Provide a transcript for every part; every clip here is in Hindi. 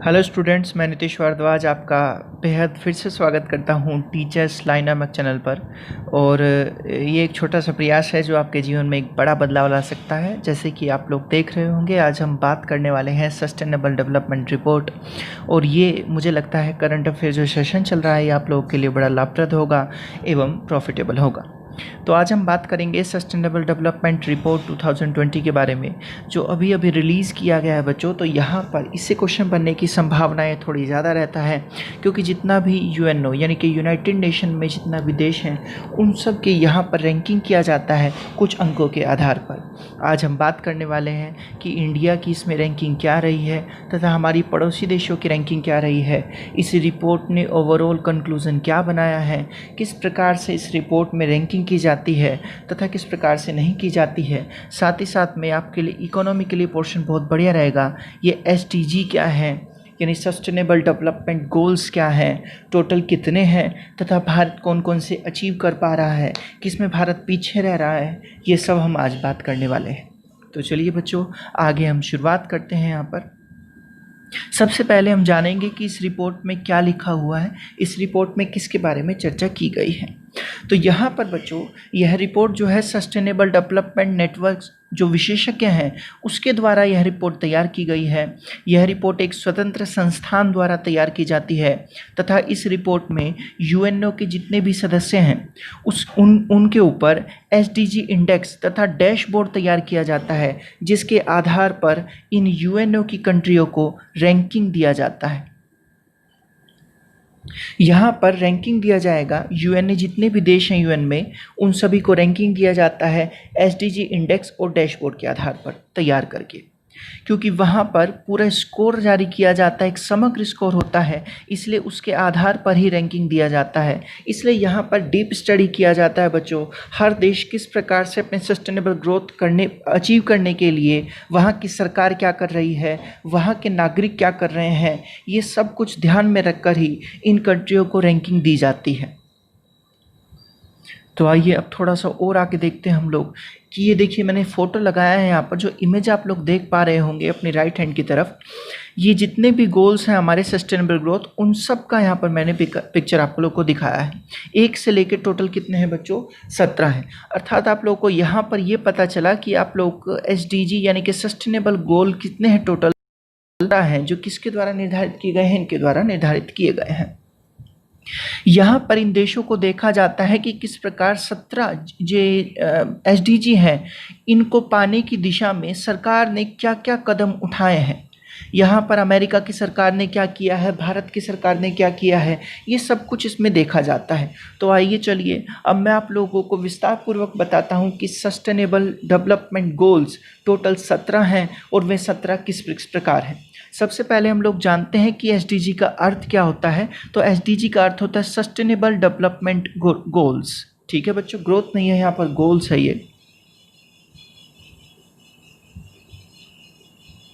हेलो स्टूडेंट्स, मैं नीतीश भारद्वाज आपका बेहद फिर से स्वागत करता हूं टीचर्स लाइन नमक चैनल पर। और ये एक छोटा सा प्रयास है जो आपके जीवन में एक बड़ा बदलाव ला सकता है। जैसे कि आप लोग देख रहे होंगे, आज हम बात करने वाले हैं सस्टेनेबल डेवलपमेंट रिपोर्ट। और ये मुझे लगता है करंट अफेयर जो सेशन चल रहा है ये आप लोगों के लिए बड़ा लाभप्रद होगा एवं प्रॉफिटेबल होगा। तो आज हम बात करेंगे सस्टेनेबल डेवलपमेंट रिपोर्ट 2020 के बारे में, जो अभी अभी रिलीज़ किया गया है बच्चों। तो यहाँ पर इससे क्वेश्चन बनने की संभावनाएं थोड़ी ज़्यादा रहता है, क्योंकि जितना भी यूएनओ यानी कि यूनाइटेड नेशन में जितना भी देश हैं उन सब के यहाँ पर रैंकिंग किया जाता है कुछ अंकों के आधार पर। आज हम बात करने वाले हैं कि इंडिया की इसमें रैंकिंग क्या रही है तथा हमारी पड़ोसी देशों की रैंकिंग क्या रही है। इस रिपोर्ट ने ओवरऑल कंक्लूज़न क्या बनाया है, किस प्रकार से इस रिपोर्ट में रैंकिंग की जाती है तथा किस प्रकार से नहीं की जाती है। साथ ही साथ में आपके लिए इकोनॉमिकली पोर्शन बहुत बढ़िया रहेगा। ये एसडीजी क्या है यानी सस्टेनेबल डेवलपमेंट गोल्स क्या हैं, टोटल कितने हैं तथा भारत कौन कौन से अचीव कर पा रहा है, किसमें भारत पीछे रह रहा है, ये सब हम आज बात करने वाले हैं। तो चलिए बच्चों, आगे हम शुरुआत करते हैं। यहाँ पर सबसे पहले हम जानेंगे कि इस रिपोर्ट में क्या लिखा हुआ है, इस रिपोर्ट में किसके बारे में चर्चा की गई है। तो यहाँ पर बच्चों यह रिपोर्ट जो है सस्टेनेबल डेवलपमेंट नेटवर्क जो विशेषज्ञ हैं उसके द्वारा यह रिपोर्ट तैयार की गई है। यह रिपोर्ट एक स्वतंत्र संस्थान द्वारा तैयार की जाती है तथा इस रिपोर्ट में यूएनओ के जितने भी सदस्य हैं उनके ऊपर एसडीजी इंडेक्स तथा डैशबोर्ड तैयार किया जाता है, जिसके आधार पर इन यूएनओ की कंट्रियों को रैंकिंग दिया जाता है। यहाँ पर रैंकिंग दिया जाएगा, यूएन ने जितने भी देश हैं यूएन में उन सभी को रैंकिंग दिया जाता है एसडीजी इंडेक्स और डैशबोर्ड के आधार पर तैयार करके, क्योंकि वहाँ पर पूरा स्कोर जारी किया जाता है, एक समग्र स्कोर होता है, इसलिए उसके आधार पर ही रैंकिंग दिया जाता है। इसलिए यहाँ पर डीप स्टडी किया जाता है बच्चों, हर देश किस प्रकार से अपने सस्टेनेबल ग्रोथ अचीव करने के लिए वहाँ की सरकार क्या कर रही है, वहाँ के नागरिक क्या कर रहे हैं, ये सब कुछ ध्यान में रखकर ही इन कंट्रियों को रैंकिंग दी जाती है। तो आइए अब थोड़ा सा और आके देखते हैं हम लोग कि ये देखिए मैंने फ़ोटो लगाया है यहाँ पर, जो इमेज आप लोग देख पा रहे होंगे अपनी राइट हैंड की तरफ, ये जितने भी गोल्स हैं हमारे सस्टेनेबल ग्रोथ उन सब का यहाँ पर मैंने पिक्चर आप लोग को दिखाया है। 1 से लेकर टोटल कितने हैं बच्चों, 17 हैं। अर्थात आप लोग को यहाँ पर ये पता चला कि आप लोग एसडीजी यानी कि सस्टेनेबल गोल कितने हैं टोटल हैं, जो किसके द्वारा निर्धारित किए गए हैं, इनके द्वारा निर्धारित किए गए हैं। यहाँ पर इन देशों को देखा जाता है कि किस प्रकार 17 जो एसडीजी हैं इनको पाने की दिशा में सरकार ने क्या क्या कदम उठाए हैं। यहाँ पर अमेरिका की सरकार ने क्या किया है, भारत की सरकार ने क्या किया है, ये सब कुछ इसमें देखा जाता है। तो आइए चलिए अब मैं आप लोगों को विस्तार पूर्वक बताता हूँ कि सस्टेनेबल डेवलपमेंट गोल्स टोटल 17 हैं और वे 17 किस प्रकार हैं। सबसे पहले हम लोग जानते हैं कि एसडीजी का अर्थ क्या होता है। तो एसडीजी का अर्थ होता है सस्टेनेबल डेवलपमेंट गोल्स। ठीक है बच्चों, ग्रोथ नहीं है यहाँ पर, गोल्स है ये,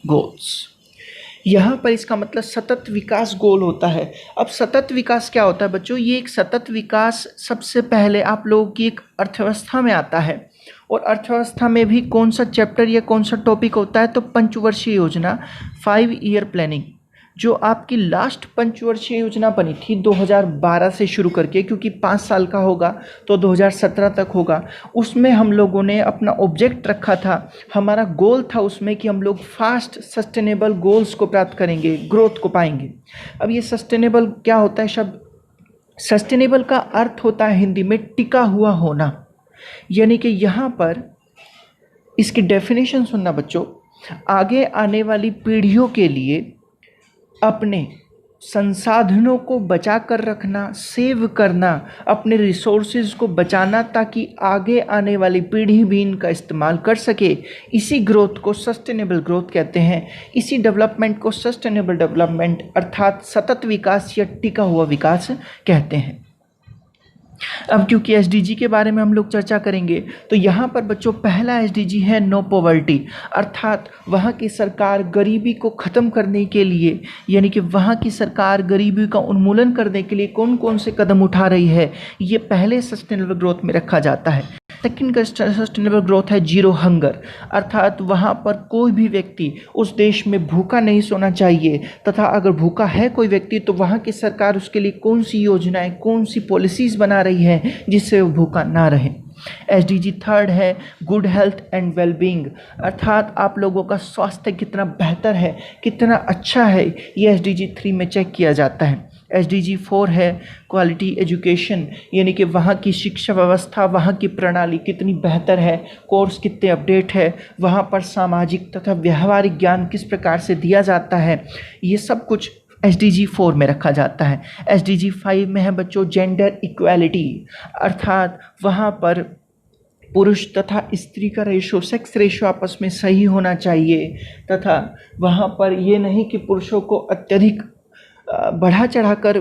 गोल्स। यहाँ पर इसका मतलब सतत विकास गोल होता है। अब सतत विकास क्या होता है बच्चों, ये एक सतत विकास सबसे पहले आप लोगों की एक अर्थव्यवस्था में आता है। और अर्थव्यवस्था में भी कौन सा चैप्टर या कौन सा टॉपिक होता है, तो पंचवर्षीय योजना, 5 ईयर प्लानिंग, जो आपकी लास्ट पंचवर्षीय योजना बनी थी 2012 से शुरू करके, क्योंकि 5 साल का होगा तो 2017 तक होगा। उसमें हम लोगों ने अपना ऑब्जेक्ट रखा था, हमारा गोल था उसमें कि हम लोग फास्ट सस्टेनेबल गोल्स को प्राप्त करेंगे, ग्रोथ को पाएंगे। अब ये सस्टेनेबल क्या होता है शब्द, सस्टेनेबल का अर्थ होता है हिंदी में टिका हुआ होना। यानी कि यहाँ पर इसकी डेफिनेशन सुनना बच्चों, आगे आने वाली पीढ़ियों के लिए अपने संसाधनों को बचा कर रखना, सेव करना, अपने रिसोर्सेज को बचाना, ताकि आगे आने वाली पीढ़ी भी इनका इस्तेमाल कर सके। इसी ग्रोथ को सस्टेनेबल ग्रोथ कहते हैं, इसी डेवलपमेंट को सस्टेनेबल डेवलपमेंट अर्थात सतत विकास या टिका हुआ विकास कहते हैं। अब क्योंकि एसडीजी के बारे में हम लोग चर्चा करेंगे, तो यहाँ पर बच्चों पहला एसडीजी है नो पॉवर्टी, अर्थात वहाँ की सरकार गरीबी को ख़त्म करने के लिए, यानी कि वहाँ की सरकार गरीबी का उन्मूलन करने के लिए कौन कौन से कदम उठा रही है, ये पहले सस्टेनेबल ग्रोथ में रखा जाता है। सेकंड का सस्टेनेबल ग्रोथ है जीरो हंगर, अर्थात वहाँ पर कोई भी व्यक्ति उस देश में भूखा नहीं सोना चाहिए, तथा अगर भूखा है कोई व्यक्ति तो वहाँ की सरकार उसके लिए कौन सी योजनाएं, कौन सी पॉलिसीज़ बना रही है जिससे वो भूखा ना रहे। SDG थर्ड है गुड हेल्थ एंड वेलबींग, अर्थात आप लोगों का स्वास्थ्य कितना बेहतर है, कितना अच्छा है, ये SDG 3 में चेक किया जाता है। SDG 4 है क्वालिटी एजुकेशन, यानी कि वहाँ की शिक्षा व्यवस्था, वहाँ की प्रणाली कितनी बेहतर है, कोर्स कितने अपडेट है, वहाँ पर सामाजिक तथा व्यवहारिक ज्ञान किस प्रकार से दिया जाता है, ये सब कुछ SDG 4 में रखा जाता है। SDG 5 में है बच्चों जेंडर इक्वालिटी, अर्थात वहाँ पर पुरुष तथा स्त्री का रेशो, सेक्स रेशो आपस में सही होना चाहिए, तथा वहाँ पर ये नहीं कि पुरुषों को अत्यधिक बढ़ा चढ़ाकर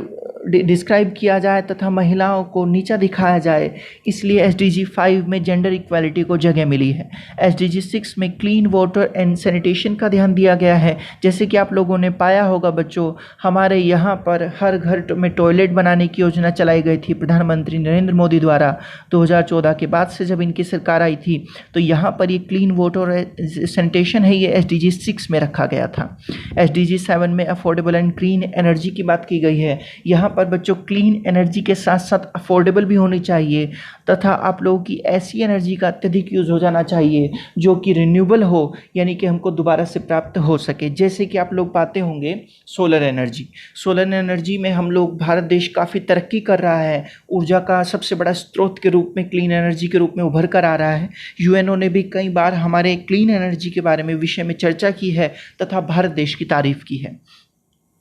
डिस्क्राइब किया जाए तथा महिलाओं को नीचा दिखाया जाए, इसलिए SDG 5 में जेंडर इक्वालिटी को जगह मिली है। SDG 6 में क्लीन वाटर एंड सैनिटेशन का ध्यान दिया गया है। जैसे कि आप लोगों ने पाया होगा बच्चों, हमारे यहाँ पर हर घर में टॉयलेट बनाने की योजना चलाई गई थी प्रधानमंत्री नरेंद्र मोदी द्वारा 2014 के बाद से जब इनकी सरकार आई थी, तो यहाँ पर ये क्लीन वाटर सैनिटेशन है, ये SDG 6 में रखा गया था। SDG 7 में अफोर्डेबल एंड क्लीन एनर्जी की बात की गई है। यहाँ पर बच्चों क्लीन एनर्जी के साथ साथ अफोर्डेबल भी होनी चाहिए, तथा आप लोगों की ऐसी एनर्जी का अत्यधिक यूज़ हो जाना चाहिए जो कि रिन्यूएबल हो, यानी कि हमको दोबारा से प्राप्त हो सके। जैसे कि आप लोग पाते होंगे सोलर एनर्जी, सोलर एनर्जी में हम लोग, भारत देश काफ़ी तरक्की कर रहा है, ऊर्जा का सबसे बड़ा स्रोत के रूप में, क्लीन एनर्जी के रूप में उभर कर आ रहा है। यूएनओ ने भी कई बार हमारे क्लीन एनर्जी के बारे में विषय में चर्चा की है तथा भारत देश की तारीफ की है।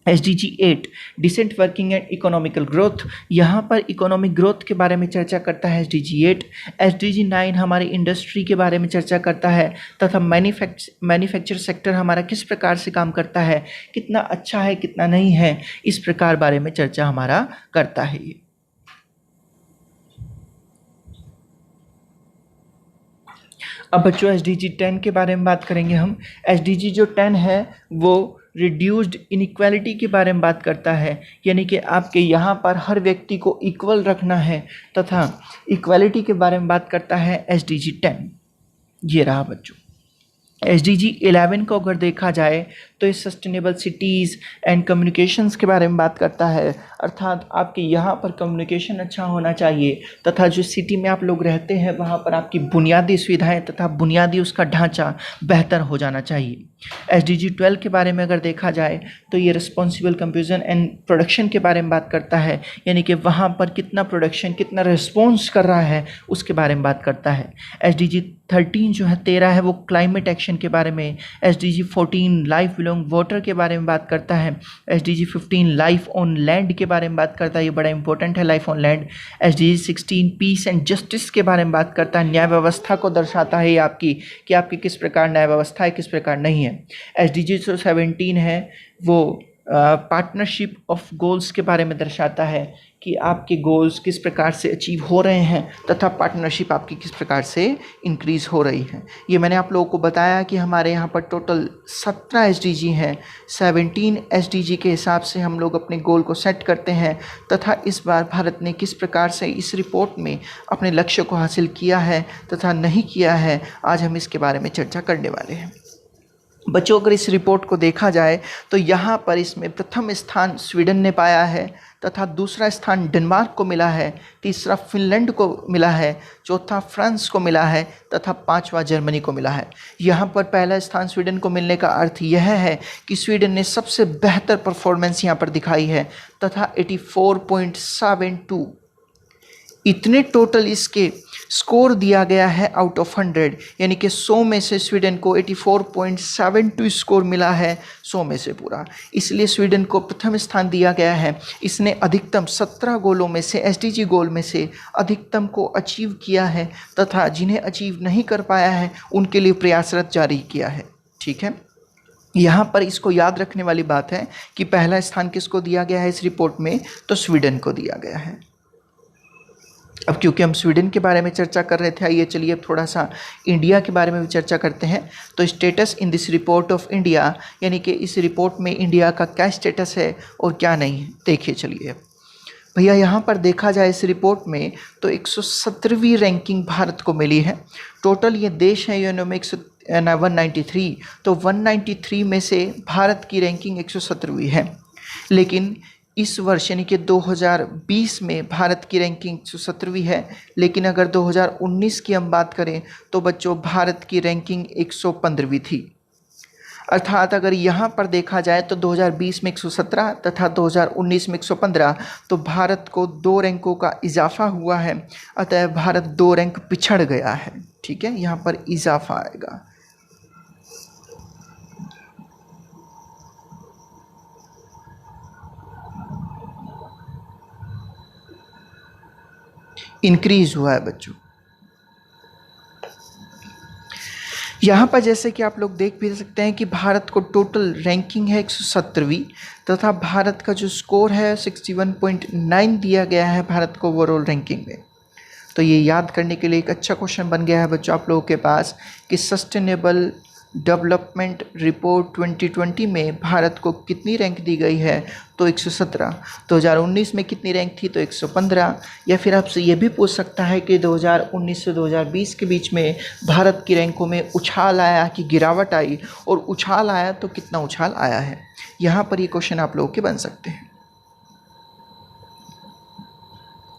SDG 8 decent working and economical growth, यहाँ पर इकोनॉमिक ग्रोथ के बारे में चर्चा करता है SDG 8। SDG 9 हमारी इंडस्ट्री के बारे में चर्चा करता है तथा मैन्युफैक्चर सेक्टर हमारा किस प्रकार से काम करता है, कितना अच्छा है, कितना नहीं है, इस प्रकार बारे में चर्चा हमारा करता है ये। अब बच्चों SDG 10 के बारे में बात करेंगे हम। SDG जो 10 है वो रिड्यूस्ड इनइक्वालिटी के बारे में बात करता है, यानी कि आपके यहाँ पर हर व्यक्ति को इक्वल रखना है, तथा इक्वालिटी के बारे में बात करता है SDG 10। ये रहा बच्चों। SDG 11 को अगर देखा जाए तो ये सस्टेनेबल सिटीज़ एंड कम्युनिकेशंस के बारे में बात करता है, अर्थात आपके यहाँ पर कम्युनिकेशन अच्छा होना चाहिए, तथा जो सिटी में आप लोग रहते हैं वहाँ पर आपकी बुनियादी सुविधाएं तथा बुनियादी उसका ढांचा बेहतर हो जाना चाहिए। SDG 12 के बारे में अगर देखा जाए तो ये रिस्पॉन्सिबल कंप्यूजन एंड प्रोडक्शन के बारे में बात करता है, यानी कि वहाँ पर कितना प्रोडक्शन, कितना रिस्पॉन्स कर रहा है उसके बारे में बात करता है। SDG 13 जो है 13 है वो क्लाइमेट एक्शन के बारे में। SDG 14 लाइफ बिलोंग वाटर के बारे में बात करता है। SDG 15 लाइफ ऑन लैंड के बारे में बात करता है, ये बड़ा इंपॉर्टेंट है life on land. SDG 16 peace and justice के बारे में बात करता है, न्याय व्यवस्था को दर्शाता है ये आपकी, कि आपकी किस प्रकार न्याय व्यवस्था है, किस प्रकार नहीं है। SDG जो 17 है वो पार्टनरशिप ऑफ गोल्स के बारे में दर्शाता है कि आपके गोल्स किस प्रकार से अचीव हो रहे हैं तथा पार्टनरशिप आपकी किस प्रकार से इंक्रीज़ हो रही है। ये मैंने आप लोगों को बताया कि हमारे यहाँ पर टोटल 17 SDG हैं। 17 SDG के हिसाब से हम लोग अपने गोल को सेट करते हैं, तथा इस बार भारत ने किस प्रकार से इस रिपोर्ट में अपने लक्ष्य को हासिल किया है तथा नहीं किया है, आज हम इसके बारे में चर्चा करने वाले हैं। बच्चों अगर इस रिपोर्ट को देखा जाए तो यहाँ पर इसमें प्रथम स्थान स्वीडन ने पाया है, तथा दूसरा स्थान डेनमार्क को मिला है, तीसरा फिनलैंड को मिला है, चौथा फ्रांस को मिला है, तथा पांचवा जर्मनी को मिला है। यहाँ पर पहला स्थान स्वीडन को मिलने का अर्थ यह है कि स्वीडन ने सबसे बेहतर परफॉर्मेंस यहाँ पर दिखाई है, तथा 84.72 इतने टोटल इसके स्कोर दिया गया है आउट ऑफ 100, यानी कि 100 में से स्वीडन को 84.72 स्कोर मिला है 100 में से पूरा, इसलिए स्वीडन को प्रथम स्थान दिया गया है। इसने अधिकतम 17 गोलों में से, SDG गोल में से अधिकतम को अचीव किया है, तथा जिन्हें अचीव नहीं कर पाया है उनके लिए प्रयासरत जारी किया है। ठीक है, यहाँ पर इसको याद रखने वाली बात है कि पहला स्थान किसको दिया गया है इस रिपोर्ट में, तो स्वीडन को दिया गया है। अब क्योंकि हम स्वीडन के बारे में चर्चा कर रहे थे, आइए चलिए अब थोड़ा सा इंडिया के बारे में भी चर्चा करते हैं। तो status in this report of India, यानी कि इस रिपोर्ट में इंडिया का क्या स्टेटस है और क्या नहीं है, देखिए चलिए। भैया यहाँ पर देखा जाए इस रिपोर्ट में तो 117वीं रैंकिंग भारत को मिली है। टोटल ये देश है यूएनओ में 193, तो 193 में से भारत की रैंकिंग 117वीं है। लेकिन इस वर्ष यानी कि 2020 में भारत की रैंकिंग 117वीं है। लेकिन अगर 2019 की हम बात करें तो बच्चों भारत की रैंकिंग 115वीं थी। अर्थात अगर यहाँ पर देखा जाए तो 2020 में 117 तथा 2019 में 115, तो भारत को 2 रैंकों का इजाफा हुआ है। अतः भारत 2 रैंक पिछड़ गया है। ठीक है, यहाँ पर इजाफा आएगा। इंक्रीज हुआ है बच्चों। यहाँ पर जैसे कि आप लोग देख भी सकते हैं कि भारत को टोटल रैंकिंग है 117वीं तथा भारत का जो स्कोर है 61.9 दिया गया है भारत को ओवरऑल रैंकिंग में। तो ये याद करने के लिए एक अच्छा क्वेश्चन बन गया है बच्चों आप लोगों के पास कि सस्टेनेबल डेवलपमेंट रिपोर्ट 2020 में भारत को कितनी रैंक दी गई है, तो 117। 2019 में कितनी रैंक थी, तो 115। या फिर आपसे ये भी पूछ सकता है कि 2019 से 2020 के बीच में भारत की रैंकों में उछाल आया कि गिरावट आई, और उछाल आया तो कितना उछाल आया है। यहाँ पर ये क्वेश्चन आप लोगों के बन सकते हैं।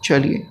चलिए,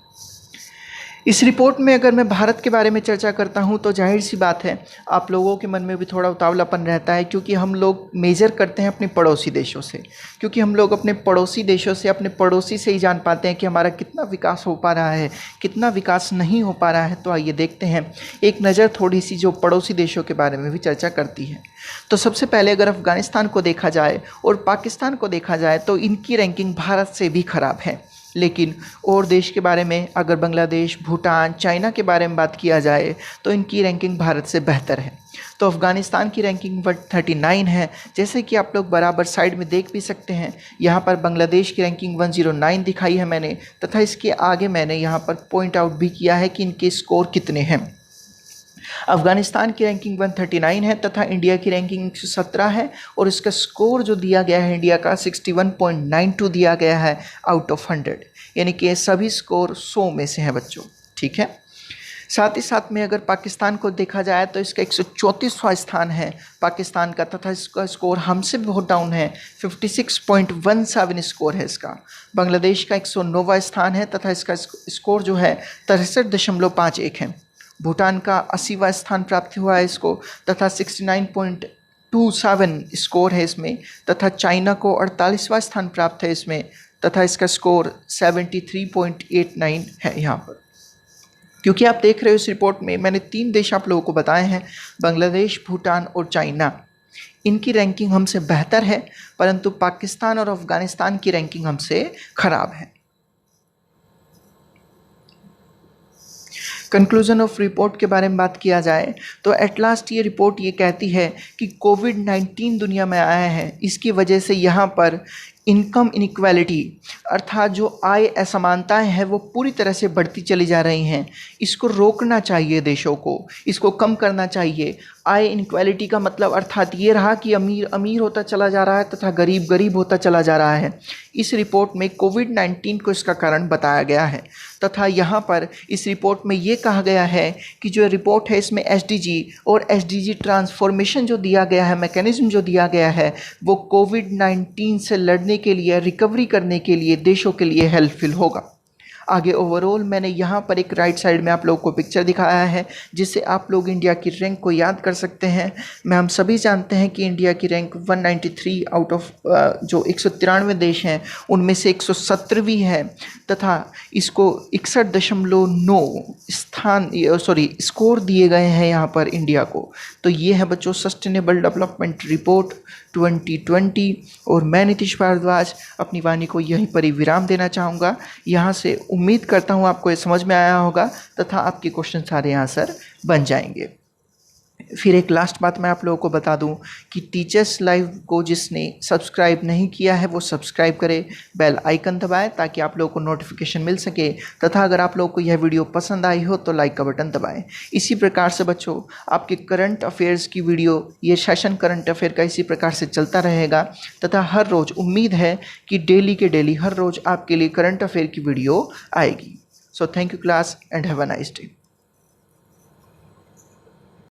इस रिपोर्ट में अगर मैं भारत के बारे में चर्चा करता हूं तो जाहिर सी बात है आप लोगों के मन में भी थोड़ा उतावलापन रहता है, क्योंकि हम लोग मेज़र करते हैं अपने पड़ोसी देशों से। क्योंकि हम लोग अपने पड़ोसी देशों से, अपने पड़ोसी से ही जान पाते हैं कि हमारा कितना विकास हो पा रहा है, कितना विकास नहीं हो पा रहा है। तो आइए देखते हैं एक नज़र थोड़ी सी जो पड़ोसी देशों के बारे में भी चर्चा करती है। तो सबसे पहले अगर अफ़गानिस्तान को देखा जाए और पाकिस्तान को देखा जाए तो इनकी रैंकिंग भारत से भी ख़राब है। लेकिन और देश के बारे में अगर बांग्लादेश, भूटान, चाइना के बारे में बात किया जाए तो इनकी रैंकिंग भारत से बेहतर है। तो अफ़गानिस्तान की रैंकिंग 139 है, जैसे कि आप लोग बराबर साइड में देख भी सकते हैं। यहाँ पर बांग्लादेश की रैंकिंग 109 दिखाई है मैंने, तथा इसके आगे मैंने यहाँ पर पॉइंट आउट भी किया है कि इनके स्कोर कितने हैं। अफ़गानिस्तान की रैंकिंग 139 है तथा इंडिया की रैंकिंग 117 है, और इसका स्कोर जो दिया गया है इंडिया का 61.92 दिया गया है आउट ऑफ 100, यानी कि सभी स्कोर 100 में से हैं बच्चों। ठीक है, साथ ही साथ में अगर पाकिस्तान को देखा जाए तो इसका 134वां स्थान है पाकिस्तान का, तथा इसका स्कोर हमसे बहुत डाउन है, 56.17 स्कोर है इसका। बांग्लादेश का 109वां स्थान है तथा इसका स्कोर जो है 63.51 है। भूटान का 80वां स्थान प्राप्त हुआ है इसको, तथा 69.27 स्कोर है इसमें। तथा चाइना को 48वां स्थान प्राप्त है इसमें, तथा इसका स्कोर 73.89 है यहाँ पर। क्योंकि आप देख रहे हो इस रिपोर्ट में मैंने 3 देश आप लोगों को बताए हैं, बांग्लादेश, भूटान और चाइना। इनकी रैंकिंग हमसे बेहतर है, परंतु पाकिस्तान और अफ़गानिस्तान की रैंकिंग हमसे ख़राब है। कंक्लूजन ऑफ रिपोर्ट के बारे में बात किया जाए तो एट लास्ट ये रिपोर्ट ये कहती है कि कोविड-19 दुनिया में आया है, इसकी वजह से यहाँ पर इनकम इनइक्वालिटी अर्थात जो आय असमानताएं हैं वो पूरी तरह से बढ़ती चली जा रही हैं। इसको रोकना चाहिए देशों को, इसको कम करना चाहिए। आय इनइक्वालिटी का मतलब अर्थात ये रहा कि अमीर अमीर होता चला जा रहा है तथा गरीब गरीब होता चला जा रहा है। इस रिपोर्ट में कोविड-19 को इसका कारण बताया गया है, तथा यहाँ पर इस रिपोर्ट में ये कहा गया है कि जो रिपोर्ट है इसमें एसडीजी और एसडीजी ट्रांसफॉर्मेशन जो दिया गया है, मैकेनिज्म जो दिया गया है, वो कोविड-19 से लड़ने के लिए, रिकवरी करने के लिए देशों के लिए हेल्पफुल होगा। आगे ओवरऑल मैंने यहाँ पर एक राइट साइड में आप लोगों को पिक्चर दिखाया है, जिससे आप लोग इंडिया की रैंक को याद कर सकते हैं। मैं हम सभी जानते हैं कि इंडिया की रैंक 193 आउट ऑफ जो 193 देश हैं उनमें से 117वीं है, तथा इसको 61.9 स्कोर दिए गए हैं यहाँ पर इंडिया को। तो ये है बच्चों सस्टेनेबल डेवलपमेंट रिपोर्ट 2020, और मैं नीतीश भारद्वाज अपनी वाणी को यहीं पर ही विराम देना चाहूँगा। यहाँ से उम्मीद करता हूँ आपको ये समझ में आया होगा तथा आपके क्वेश्चन सारे आंसर बन जाएंगे। फिर एक लास्ट बात मैं आप लोगों को बता दूं कि टीचर्स लाइव को जिसने सब्सक्राइब नहीं किया है वो सब्सक्राइब करे, बेल आइकन दबाएं ताकि आप लोगों को नोटिफिकेशन मिल सके, तथा अगर आप लोगों को यह वीडियो पसंद आई हो तो लाइक का बटन दबाएं। इसी प्रकार से बच्चों आपके करंट अफेयर्स की वीडियो, ये सेशन करंट अफेयर का इसी प्रकार से चलता रहेगा, तथा हर रोज़ उम्मीद है कि डेली के डेली हर रोज़ आपके लिए करंट अफेयर की वीडियो आएगी। So thank you class and have a nice day.